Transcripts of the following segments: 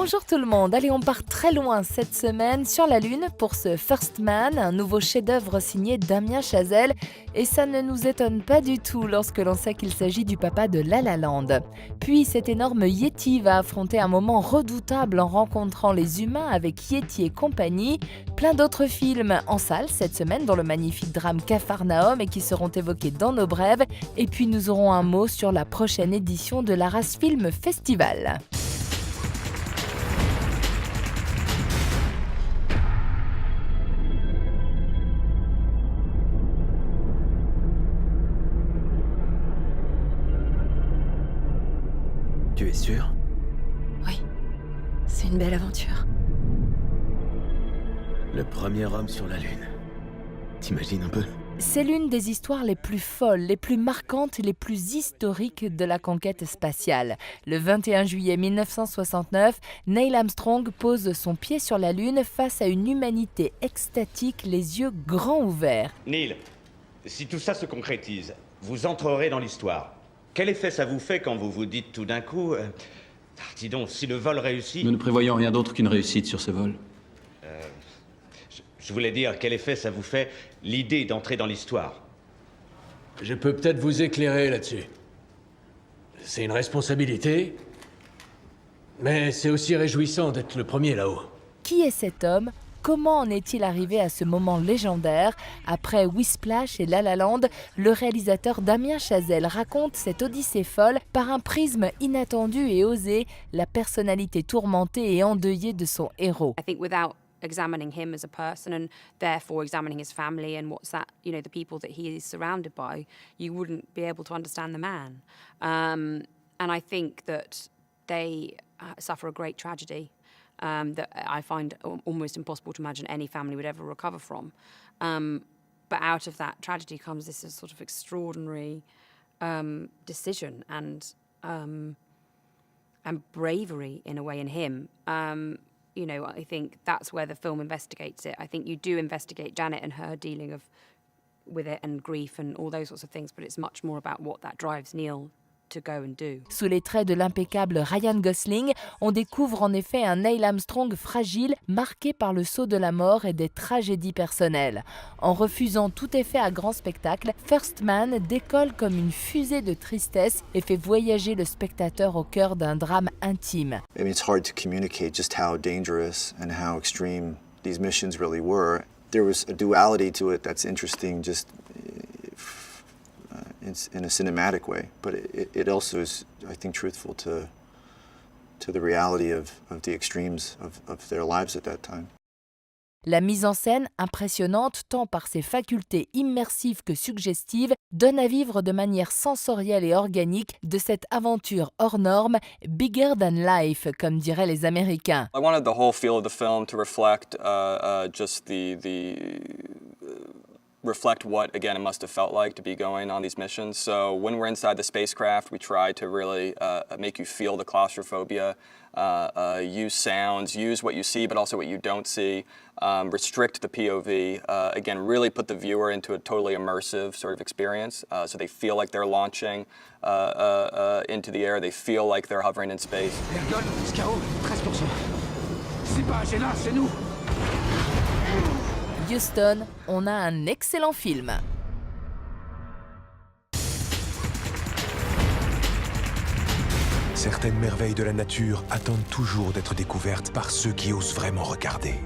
Bonjour tout le monde, allez on part très loin cette semaine sur la Lune pour ce First Man, un nouveau chef-d'œuvre signé Damien Chazelle. Et ça ne nous étonne pas du tout lorsque l'on sait qu'il s'agit du papa de La La Land. Puis cet énorme Yeti va affronter un moment redoutable en rencontrant les humains avec Yeti et compagnie. Plein d'autres films en salle cette semaine dont le magnifique drame Capharnaüm et qui seront évoqués dans nos brèves. Et puis nous aurons un mot sur la prochaine édition de l'Arras Film Festival. Tu es sûr? Oui, c'est une belle aventure. Le premier homme sur la Lune. T'imagines un peu? C'est l'une des histoires les plus folles, les plus marquantes, les plus historiques de la conquête spatiale. Le 21 juillet 1969, Neil Armstrong pose son pied sur la Lune face à une humanité extatique, les yeux grands ouverts. Neil, si tout ça se concrétise, vous entrerez dans l'histoire. Quel effet ça vous fait quand vous vous dites tout d'un coup dis donc, si le vol réussit... Nous ne prévoyons rien d'autre qu'une réussite sur ce vol. Je voulais dire, quel effet ça vous fait l'idée d'entrer dans l'histoire? Je peux peut-être vous éclairer là-dessus. C'est une responsabilité, mais c'est aussi réjouissant d'être le premier là-haut. Qui est cet homme ? Comment en est-il arrivé à ce moment légendaire ? Après Whiplash et La La Land, le réalisateur Damien Chazelle raconte cette odyssée folle par un prisme inattendu et osé, la personnalité tourmentée et endeuillée de son héros. I think without examining him as a person and therefore examining his family and what's that, you know, the people that he is surrounded by, you wouldn't be able to understand the man. And I think that they suffer a great tragedy. That I find almost impossible to imagine any family would ever recover from. But out of that tragedy comes this sort of extraordinary decision and bravery in a way in him. You know, I think that's where the film investigates it. I think you do investigate Janet and her dealing with it and grief and all those sorts of things, but it's much more about what that drives Neil to go and do. Sous les traits de l'impeccable Ryan Gosling, on découvre en effet un Neil Armstrong fragile, marqué par le sceau de la mort et des tragédies personnelles. En refusant tout effet à grand spectacle, First Man décolle comme une fusée de tristesse et fait voyager le spectateur au cœur d'un drame intime. I mean, it's hard to communicate just how dangerous and how extreme these missions really were. There was a duality to it that's interesting, just in a cinematic way, but it also is, I think, truthful to the reality of the extremes of their lives at that time. La mise en scène, impressionnante tant par ses facultés immersives que suggestives, donne à vivre de manière sensorielle et organique de cette aventure hors norme, bigger than life, comme diraient les Américains. I wanted the whole feel of the film to reflect just reflect what, again, it must have felt like to be going on these missions. So when we're inside the spacecraft, we try to really make you feel the claustrophobia, use sounds, use what you see, but also what you don't see, restrict the POV, again, really put the viewer into a totally immersive sort of experience, so they feel like they're launching into the air, they feel like they're hovering in space. Ergol, Scarrow, 13%. C'est pas gênant, c'est nous. Houston, on a un excellent film. Certaines merveilles de la nature attendent toujours d'être découvertes par ceux qui osent vraiment regarder.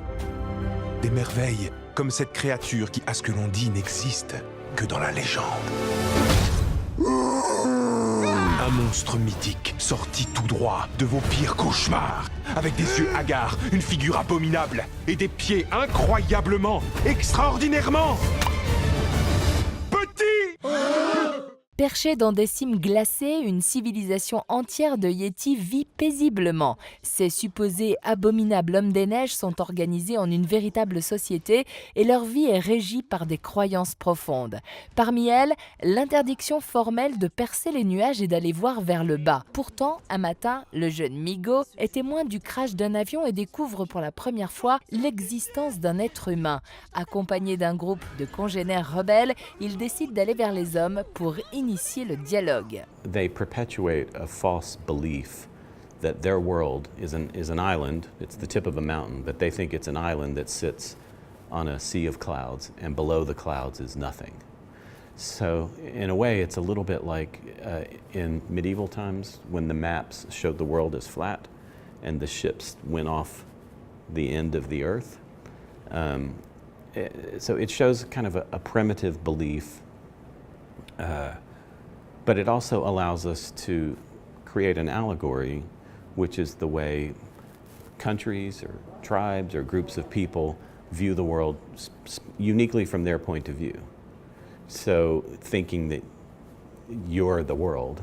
Des merveilles comme cette créature qui, à ce que l'on dit, n'existe que dans la légende. Un monstre mythique, sorti tout droit de vos pires cauchemars, avec des yeux hagards, une figure abominable et des pieds incroyablement, extraordinairement petits. Perché dans des cimes glacées, une civilisation entière de Yétis vit paisiblement. Ces supposés abominables hommes des neiges sont organisés en une véritable société et leur vie est régie par des croyances profondes. Parmi elles, l'interdiction formelle de percer les nuages et d'aller voir vers le bas. Pourtant, un matin, le jeune Migo est témoin du crash d'un avion et découvre pour la première fois l'existence d'un être humain. Accompagné d'un groupe de congénères rebelles, il décide d'aller vers les hommes pour initier le dialogue. They perpetuate a false belief that their world is an island. It's the tip of a mountain, but they think it's an island that sits on a sea of clouds, and below the clouds is nothing. So in a way, it's a little bit like in medieval times when the maps showed the world as flat and the ships went off the end of the earth. So it shows kind of a primitive belief, but it also allows us to create an allegory, which is the way countries or tribes or groups of people view the world uniquely from their point of view. So thinking that you're the world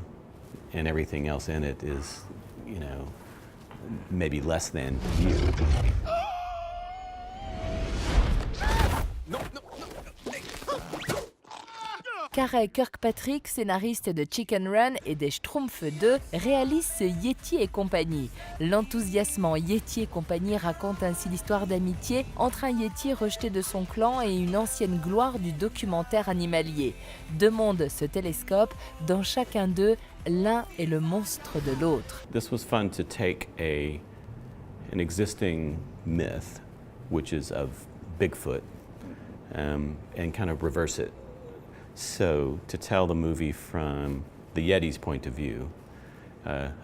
and everything else in it is, you know, maybe less than you. Karey Kirkpatrick, scénariste de Chicken Run et des Schtroumpfs 2, réalise ce Yeti et compagnie. L'enthousiasmant Yeti et compagnie raconte ainsi l'histoire d'amitié entre un Yeti rejeté de son clan et une ancienne gloire du documentaire animalier. Deux mondes se télescopent, dans chacun d'eux, l'un est le monstre de l'autre. This was fun to take an existing myth, which is of Bigfoot, and kind of reverse it. So to tell the movie from the Yeti's point of view,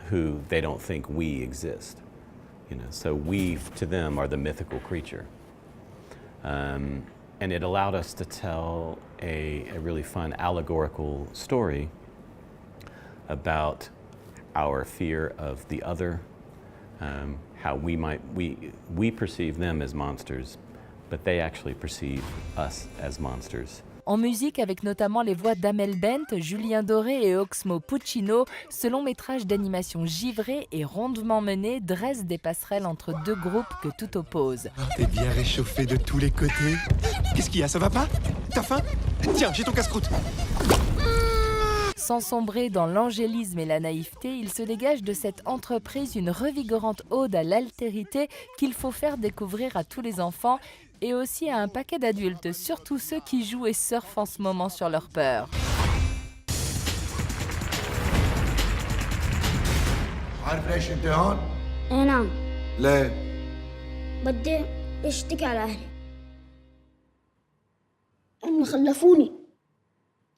who they don't think we exist, you know. So we, to them, are the mythical creature, and it allowed us to tell a really fun allegorical story about our fear of the other, how we perceive them as monsters, but they actually perceive us as monsters. En musique, avec notamment les voix d'Amel Bent, Julien Doré et Oxmo Puccino, ce long métrage d'animation givré et rondement mené dresse des passerelles entre deux groupes que tout oppose. T'es bien réchauffé de tous les côtés. Qu'est-ce qu'il y a, ça va pas? T'as faim? Tiens, j'ai ton casse-croûte. Sans sombrer dans l'angélisme et la naïveté, il se dégage de cette entreprise une revigorante ode à l'altérité qu'il faut faire découvrir à tous les enfants et aussi à un paquet d'adultes, surtout ceux qui jouent et surfent en ce moment sur leur peur. عارف ليش انت هون؟ اي نعم. ليه؟ بدي اشتكي على اهلي انهم خلفوني.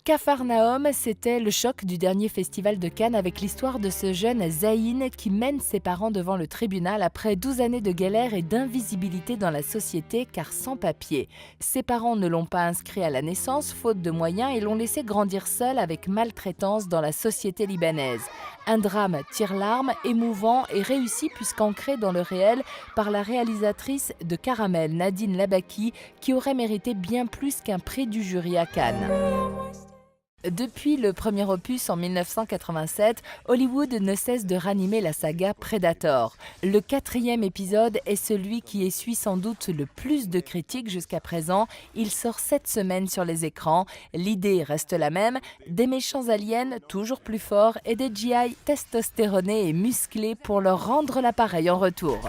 Capharnaüm, c'était le choc du dernier festival de Cannes avec l'histoire de ce jeune Zayn qui mène ses parents devant le tribunal après 12 années de galère et d'invisibilité dans la société car sans papier. Ses parents ne l'ont pas inscrit à la naissance, faute de moyens, et l'ont laissé grandir seul avec maltraitance dans la société libanaise. Un drame tire-larme, émouvant et réussi puisqu'ancré dans le réel par la réalisatrice de Caramel, Nadine Labaki, qui aurait mérité bien plus qu'un prix du jury à Cannes. Depuis le premier opus en 1987, Hollywood ne cesse de ranimer la saga Predator. Le 4e épisode est celui qui essuie sans doute le plus de critiques jusqu'à présent. Il sort cette semaine sur les écrans. L'idée reste la même, des méchants aliens toujours plus forts et des GI testostéronés et musclés pour leur rendre l'appareil en retour.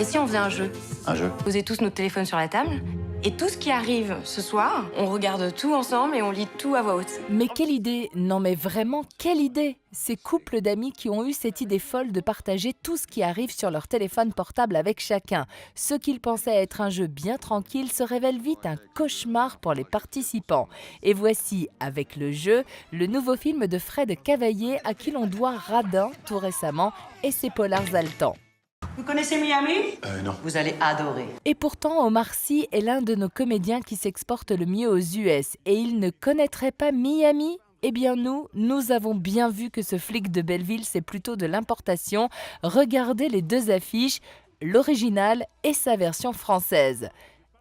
Et si on faisait un jeu? Un jeu? Posez tous notre téléphone sur la table et tout ce qui arrive ce soir, on regarde tout ensemble et on lit tout à voix haute. Mais quelle idée! Non mais vraiment, quelle idée! Ces couples d'amis qui ont eu cette idée folle de partager tout ce qui arrive sur leur téléphone portable avec chacun. Ce qu'ils pensaient être un jeu bien tranquille se révèle vite un cauchemar pour les participants. Et voici, avec le jeu, le nouveau film de Fred Cavaillé à qui l'on doit Radin tout récemment et ses polars haletants. Vous connaissez Miami? Non. Vous allez adorer. Et pourtant, Omar Sy est l'un de nos comédiens qui s'exporte le mieux aux US. Et il ne connaîtrait pas Miami? Eh bien nous avons bien vu que ce flic de Belleville, c'est plutôt de l'importation. Regardez les deux affiches, l'original et sa version française.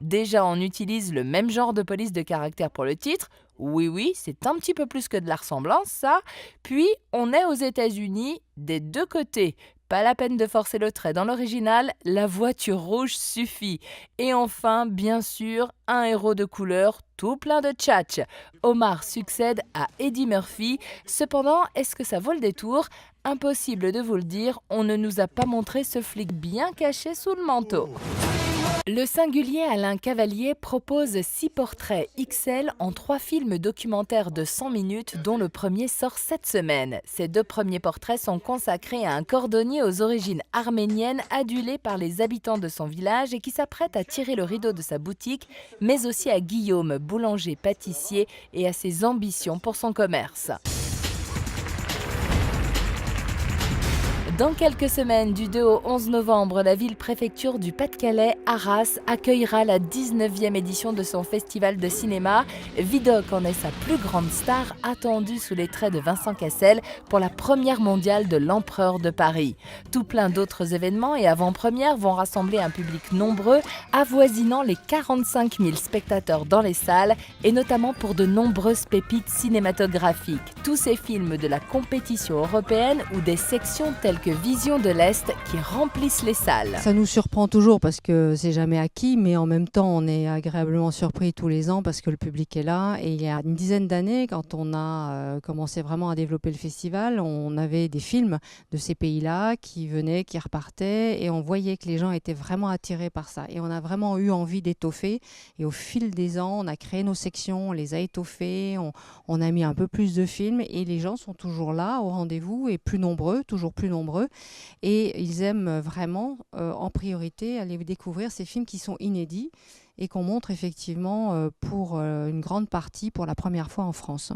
Déjà, on utilise le même genre de police de caractère pour le titre. Oui, c'est un petit peu plus que de la ressemblance, ça. Puis, on est aux États-Unis des deux côtés. Pas la peine de forcer le trait dans l'original, la voiture rouge suffit. Et enfin, bien sûr, un héros de couleur tout plein de tchatch. Omar succède à Eddie Murphy. Cependant, est-ce que ça vaut le détour? Impossible de vous le dire, on ne nous a pas montré ce flic bien caché sous le manteau. Le singulier Alain Cavalier propose 6 portraits XL en 3 films documentaires de 100 minutes, dont le premier sort cette semaine. Ces 2 premiers portraits sont consacrés à un cordonnier aux origines arméniennes, adulé par les habitants de son village et qui s'apprête à tirer le rideau de sa boutique, mais aussi à Guillaume, boulanger-pâtissier, et à ses ambitions pour son commerce. Dans quelques semaines, du 2 au 11 novembre, la ville-préfecture du Pas-de-Calais, Arras, accueillera la 19e édition de son festival de cinéma. Vidocq en est sa plus grande star, attendue sous les traits de Vincent Cassel pour la première mondiale de l'Empereur de Paris. Tout plein d'autres événements et avant-premières vont rassembler un public nombreux, avoisinant les 45 000 spectateurs dans les salles, et notamment pour de nombreuses pépites cinématographiques. Tous ces films de la compétition européenne ou des sections telles que Vision de l'Est qui remplissent les salles. Ça nous surprend toujours parce que c'est jamais acquis, mais en même temps on est agréablement surpris tous les ans parce que le public est là. Et il y a une dizaine d'années, quand on a commencé vraiment à développer le festival, on avait des films de ces pays-là qui venaient, qui repartaient, et on voyait que les gens étaient vraiment attirés par ça. Et on a vraiment eu envie d'étoffer. Et au fil des ans, on a créé nos sections, on les a étoffées, on a mis un peu plus de films, et les gens sont toujours là au rendez-vous et plus nombreux, toujours plus nombreux. Et ils aiment vraiment, en priorité, aller découvrir ces films qui sont inédits et qu'on montre effectivement pour une grande partie pour la première fois en France.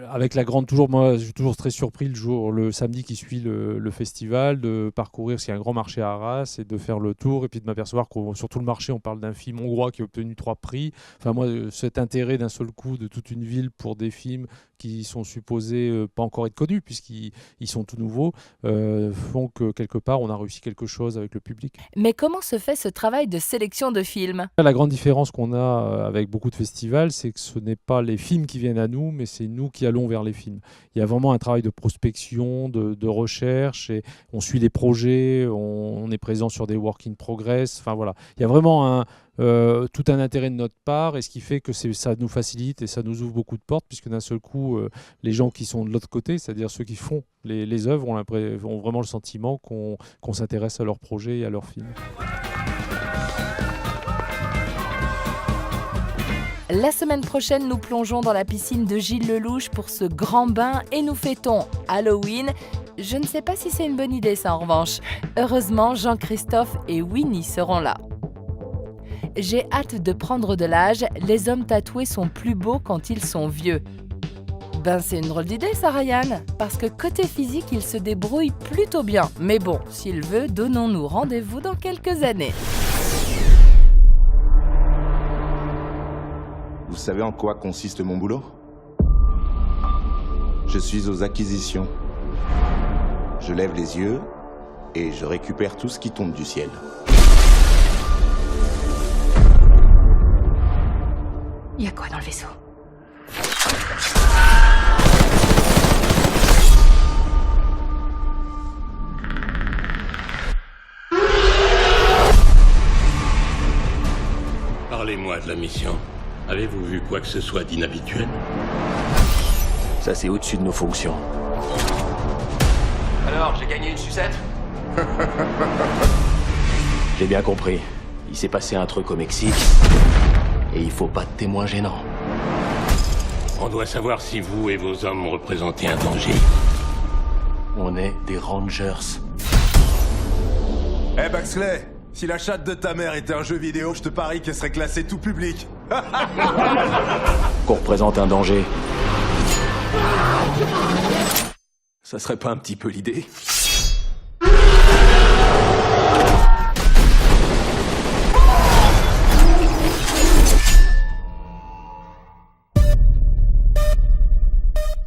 Avec la grande, moi je suis toujours très surpris le samedi qui suit le festival, de parcourir, s'il y a un grand marché à Arras, et de faire le tour, et puis de m'apercevoir que sur tout le marché on parle d'un film hongrois qui a obtenu 3 prix. Enfin moi, cet intérêt d'un seul coup de toute une ville pour des films qui sont supposés pas encore être connus puisqu'ils sont tout nouveaux, font que quelque part on a réussi quelque chose avec le public. Mais comment se fait ce travail de sélection de films ? La grande différence qu'on a avec beaucoup de festivals, c'est que ce n'est pas les films qui viennent à nous, mais c'est nous qui allons vers les films. Il y a vraiment un travail de prospection, de recherche, et on suit les projets, on est présent sur des work in progress. Enfin voilà, il y a vraiment tout un intérêt de notre part, et ce qui fait que ça nous facilite et ça nous ouvre beaucoup de portes, puisque d'un seul coup, les gens qui sont de l'autre côté, c'est-à-dire ceux qui font les œuvres, ont vraiment le sentiment qu'on s'intéresse à leurs projets et à leurs films. La semaine prochaine, nous plongeons dans la piscine de Gilles Lelouch pour ce grand bain et nous fêtons Halloween. Je ne sais pas si c'est une bonne idée ça en revanche. Heureusement, Jean-Christophe et Winnie seront là. J'ai hâte de prendre de l'âge, les hommes tatoués sont plus beaux quand ils sont vieux. Ben c'est une drôle d'idée ça Ryan, parce que côté physique il se débrouille plutôt bien. Mais bon, s'il veut, donnons-nous rendez-vous dans quelques années. Vous savez en quoi consiste mon boulot ? Je suis aux acquisitions. Je lève les yeux et je récupère tout ce qui tombe du ciel. Il y a quoi dans le vaisseau ? Parlez-moi de la mission. Avez-vous vu quoi que ce soit d'inhabituel ? Ça, c'est au-dessus de nos fonctions. Alors, j'ai gagné une sucette ? J'ai bien compris. Il s'est passé un truc au Mexique. Et il faut pas de témoins gênants. On doit savoir si vous et vos hommes représentez un danger. On est des Rangers. Eh Baxley, si la chatte de ta mère était un jeu vidéo, je te parie qu'elle serait classée tout public. Qu'on représente un danger. Ça serait pas un petit peu l'idée ?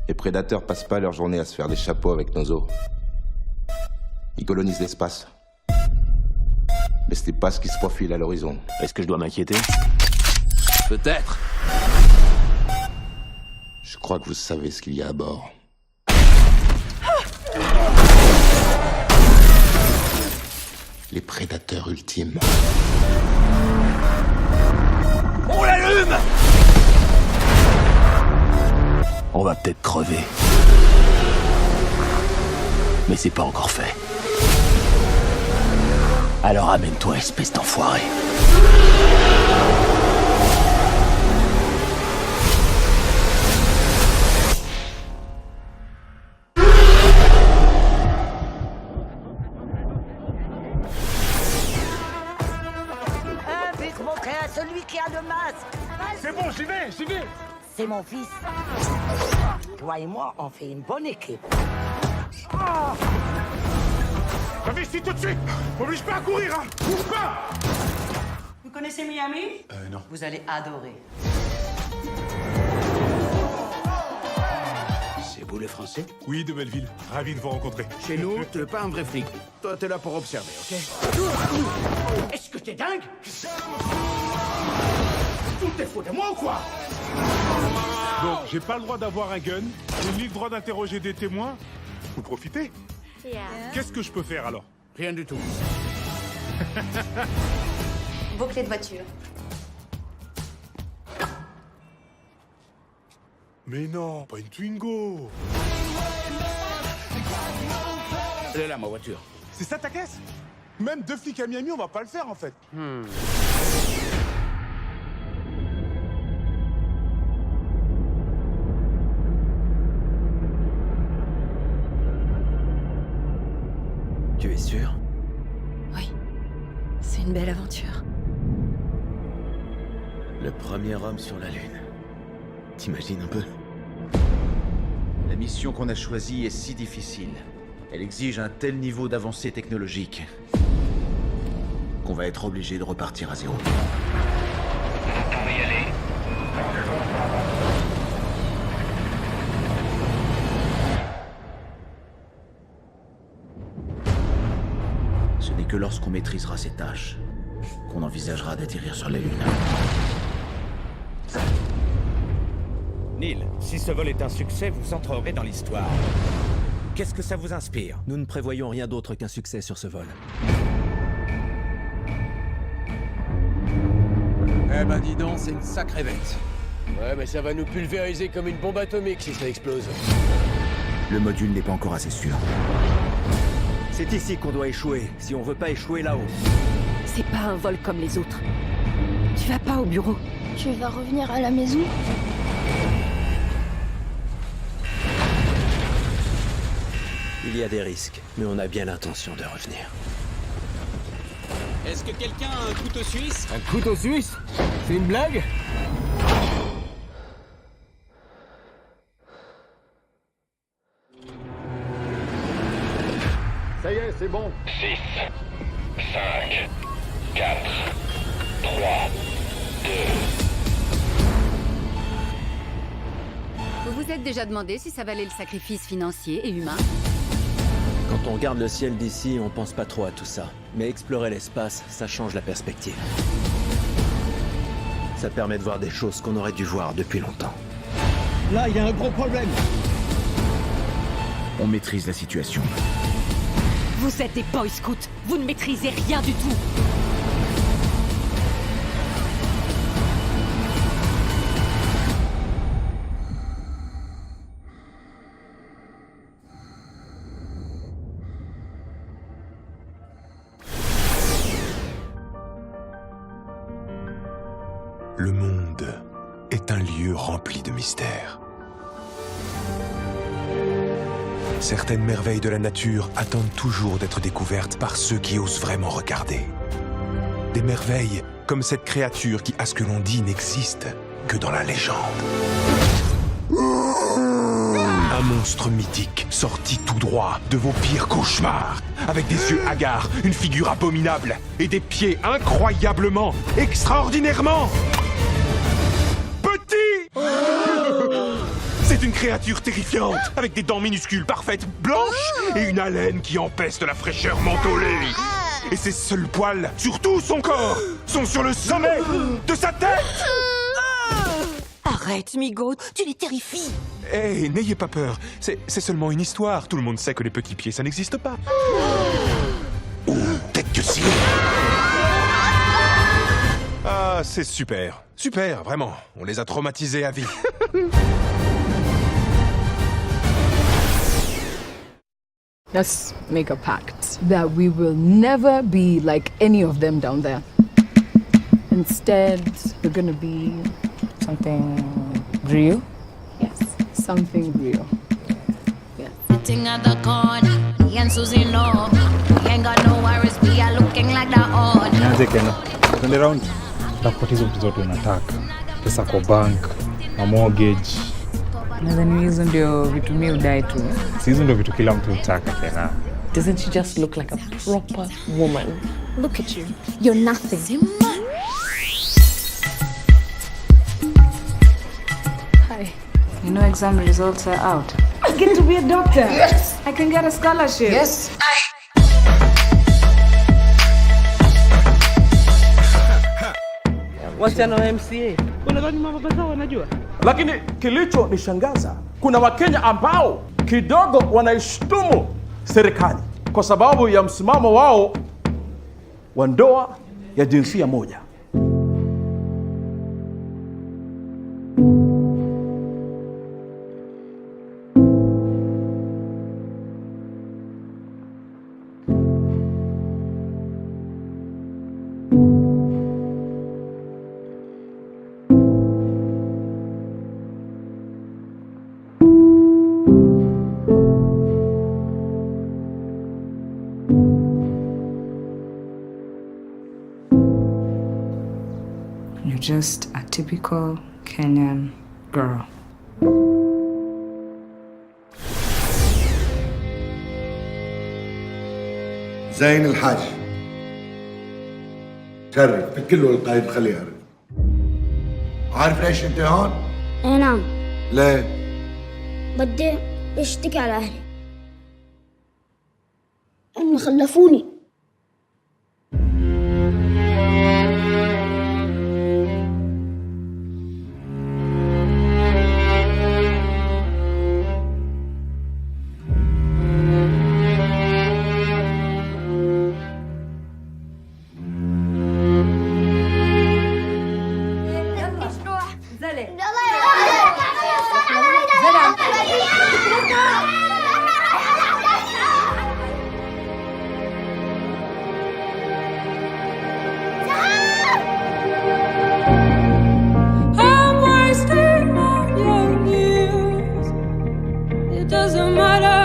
Les prédateurs passent pas leur journée à se faire des chapeaux avec nos os. Ils colonisent l'espace. Mais ce n'est pas ce qui se profile à l'horizon. Est-ce que je dois m'inquiéter ? Peut-être. Je crois que vous savez ce qu'il y a à bord. Les prédateurs ultimes. On l'allume! On va peut-être crever. Mais c'est pas encore fait. Alors amène-toi, espèce d'enfoiré. Vite montrer à celui qui a le masque. C'est bon, j'y vais. C'est mon fils. Toi et moi, on fait une bonne équipe. Investis tout de suite. M'oblige pas à courir, hein. Bouge pas. Vous connaissez Miami? Non. Vous allez adorer. C'est vous les Français? Oui, de Belleville. Ravi de vous rencontrer. Chez nous, t'es pas un vrai flic. Toi, t'es là pour observer, ok? Est-ce que t'es dingue? Tout est faux de moi ou quoi? Donc, j'ai pas le droit d'avoir un gun, j'ai ni le droit d'interroger des témoins. Vous profitez? Qu'est-ce que je peux faire alors? Rien du tout. Vos clés de voiture. Mais non, pas une Twingo. Elle est là, ma voiture. C'est ça ta caisse? Même 2 flics à Miami, on va pas le faire en fait. Tu es sûr? Oui. C'est une belle aventure. Le premier homme sur la Lune. T'imagines un peu? La mission qu'on a choisie est si difficile. Elle exige un tel niveau d'avancée technologique qu'on va être obligé de repartir à zéro. Vous pouvez y aller. Ce n'est que lorsqu'on maîtrisera ces tâches qu'on envisagera d'atterrir sur la Lune. Neil, si ce vol est un succès, vous entrerez dans l'histoire. Qu'est-ce que ça vous inspire? Nous ne prévoyons rien d'autre qu'un succès sur ce vol. Eh ben dis donc, c'est une sacrée bête. Ouais, mais ça va nous pulvériser comme une bombe atomique si ça explose. Le module n'est pas encore assez sûr. C'est ici qu'on doit échouer, si on veut pas échouer là-haut. C'est pas un vol comme les autres. Tu vas pas au bureau. Tu vas revenir à la maison? Il y a des risques, mais on a bien l'intention de revenir. Est-ce que quelqu'un a un couteau suisse? Un couteau suisse? C'est une blague? Ça y est, c'est bon. 6, 5, 4, 3, 2... Vous vous êtes déjà demandé si ça valait le sacrifice financier et humain? Quand on regarde le ciel d'ici, on pense pas trop à tout ça. Mais explorer l'espace, ça change la perspective. Ça permet de voir des choses qu'on aurait dû voir depuis longtemps. Là, il y a un gros problème. On maîtrise la situation. Vous êtes des Boy Scouts. Vous ne maîtrisez rien du tout. Le monde est un lieu rempli de mystères. Certaines merveilles de la nature attendent toujours d'être découvertes par ceux qui osent vraiment regarder. Des merveilles comme cette créature qui, à ce que l'on dit, n'existe que dans la légende. Un monstre mythique, sorti tout droit de vos pires cauchemars, avec des yeux hagards, une figure abominable et des pieds incroyablement, extraordinairement petits. C'est une créature terrifiante, avec des dents minuscules parfaites, blanches, et une haleine qui empeste la fraîcheur mentholée. Et ses seuls poils, sur tout son corps, sont sur le sommet de sa tête. Arrête, Migo, tu les terrifies. Eh, n'ayez pas peur, c'est seulement une histoire. Tout le monde sait que les petits pieds, ça n'existe pas. Ou peut-être que si. Ah, c'est super. Super, vraiment. On les a traumatisés à vie. Let's make a pact that we will never be like any of them down there. And Instead, we're gonna be something real. Yes, something real. Yeah. Sitting at the corner, me and Susie know. We ain't got no worries, we are looking like the odd. Nianze Kenya, twende round. Tapata hizo vitu zote unataka, pesa kwa bank, na mortgage. Nadhani hizo ndio vitu mimi udai tu. Si hizo ndio vitu kila mtu hutaka Kenya. Doesn't she just look like a proper woman? Look at you. You're nothing. Hi. You know exam results are out. I get to be a doctor. Yes. I can get a scholarship. Yes. Wasichana wa MCA. Unadhani mababa zao wanajua? Lakini kilicho nishangaza, kuna Wakenya ambao kidogo wanaishtumu serikali kwa sababu ya msimamo wao wa ndoa ya jinsia moja. You're just a typical Kenyan girl. زين الحاج شرف الكل والقايد خليه يعرف. عارف ليش انت هون؟ اي نعم. ليه؟ بدي اشتكي على اهلي انه خلفوني. It doesn't matter.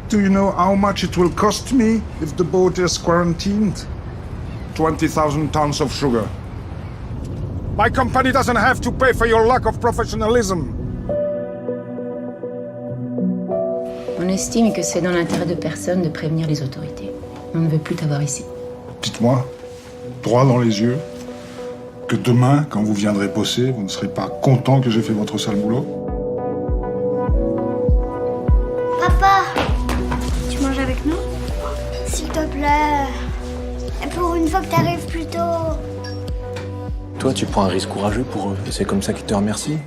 Do you know how much it will cost me if the boat is quarantined? 20,000 tons of sugar. My company doesn't have to pay for your lack of professionalism. On estime que c'est dans l'intérêt de personne de prévenir les autorités. On ne veut plus t'avoir ici. Dites-moi, droit dans les yeux, que demain, quand vous viendrez bosser, vous ne serez pas content que j'ai fait votre sale boulot? Papa, tu manges avec nous? S'il te plaît. Et pour une fois que t'arrives plus tôt. Toi, tu prends un risque courageux pour eux, et c'est comme ça qu'ils te remercient.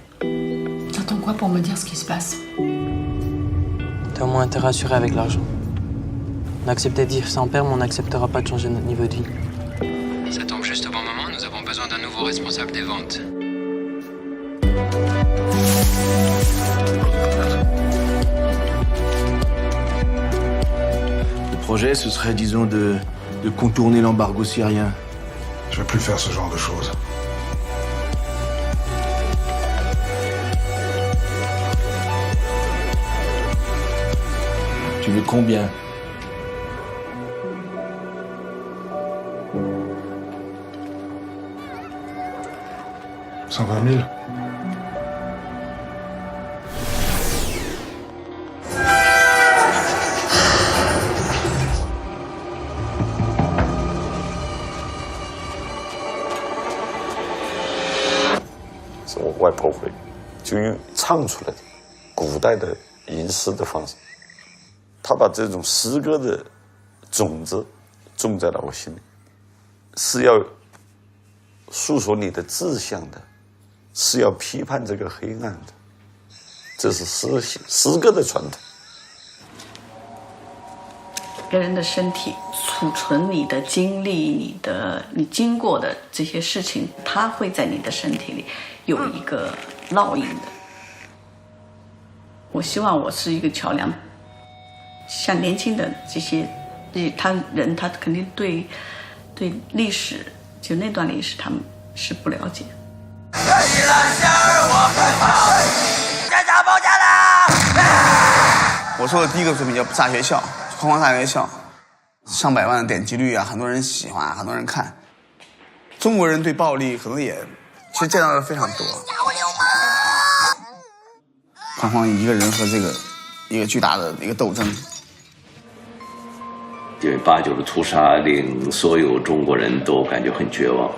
T'attends quoi pour me dire ce qui se passe? T'as au moins intérêt à assurer avec l'argent. On a accepté de vivre sans père, mais on n'acceptera pas de changer notre niveau de vie. Ça tombe juste au bon moment, nous avons besoin d'un nouveau responsable des ventes. Le projet, ce serait, disons, de contourner l'embargo syrien. Je vais plus faire ce genre de choses. Tu veux combien? 120 000. 是我外婆会，就用唱出来的古代的吟诗的方式，她把这种诗歌的种子种在了我心里，是要诉说你的志向的，是要批判这个黑暗的，这是诗歌的传统。人的身体储存你的经历，你经过的这些事情，它会在你的身体里有一个烙印的。我希望我是一个桥梁，像年轻的这些他肯定对历史，就那段历史他们是不了解。我做的第一个作品叫《炸学校》，框框炸学校，上百万的点击率啊，很多人喜欢，很多人看。中国人对暴力可能也其实见到的非常多。框框一个人和这个一个巨大的一个斗争。因为89的屠杀令所有中国人都感觉很绝望。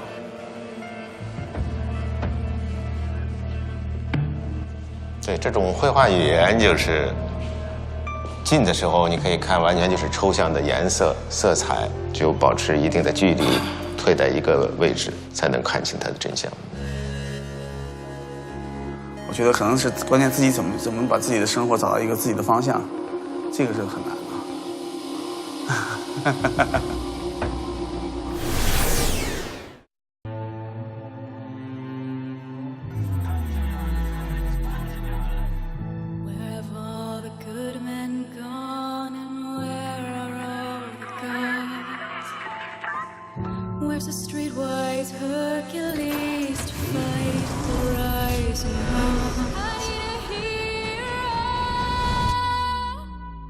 对，这种绘画语言就是近的时候你可以看，完全就是抽象的颜色、色彩，只有保持一定的距离，退在一个位置，才能看清它的真相。我觉得可能是关键自己怎么把自己的生活找到一个自己的方向，这个是很难的。Where's the streetwise Hercules to fight the rising heart?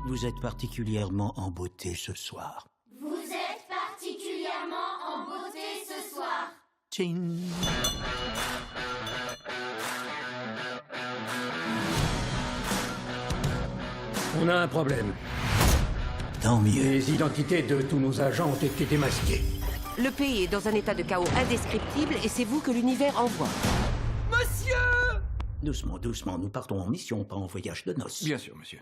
Vous êtes particulièrement en beauté ce soir. Vous êtes particulièrement en beauté ce soir. Tching. On a un problème. Tant mieux. Les identités de tous nos agents ont été démasquées. Le pays est dans un état de chaos indescriptible et c'est vous que l'univers envoie. Monsieur! Doucement, doucement, nous partons en mission, pas en voyage de noces. Bien sûr, monsieur.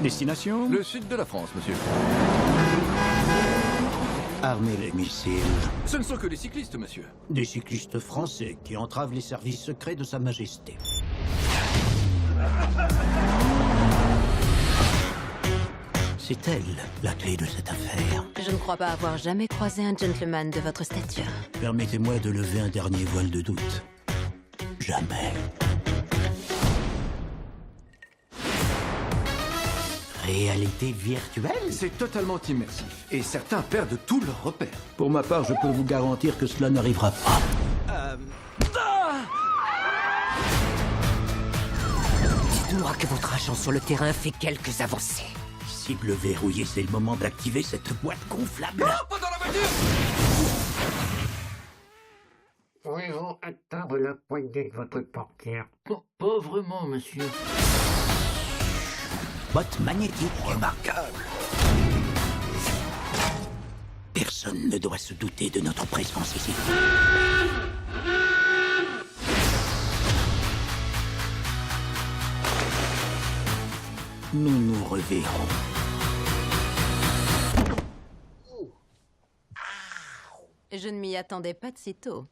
Destination? Le sud de la France, monsieur. Armez les missiles. Ce ne sont que des cyclistes, monsieur. Des cyclistes français qui entravent les services secrets de Sa Majesté. C'est elle, la clé de cette affaire. Je ne crois pas avoir jamais croisé un gentleman de votre stature. Permettez-moi de lever un dernier voile de doute. Jamais. Réalité virtuelle? C'est totalement immersif. Et certains perdent tous leurs repères. Pour ma part, je peux vous garantir que cela n'arrivera pas. Dites-moi que votre agent sur le terrain fait quelques avancées. Cible verrouillée, c'est le moment d'activer cette boîte gonflable. Non, pas dans la voiture! Pouvez-vous atteindre la poignée de votre portière? Pas vraiment, monsieur. Boîte magnétique remarquable. Personne ne doit se douter de notre présence ici. Nous nous reverrons. Je ne m'y attendais pas de si tôt.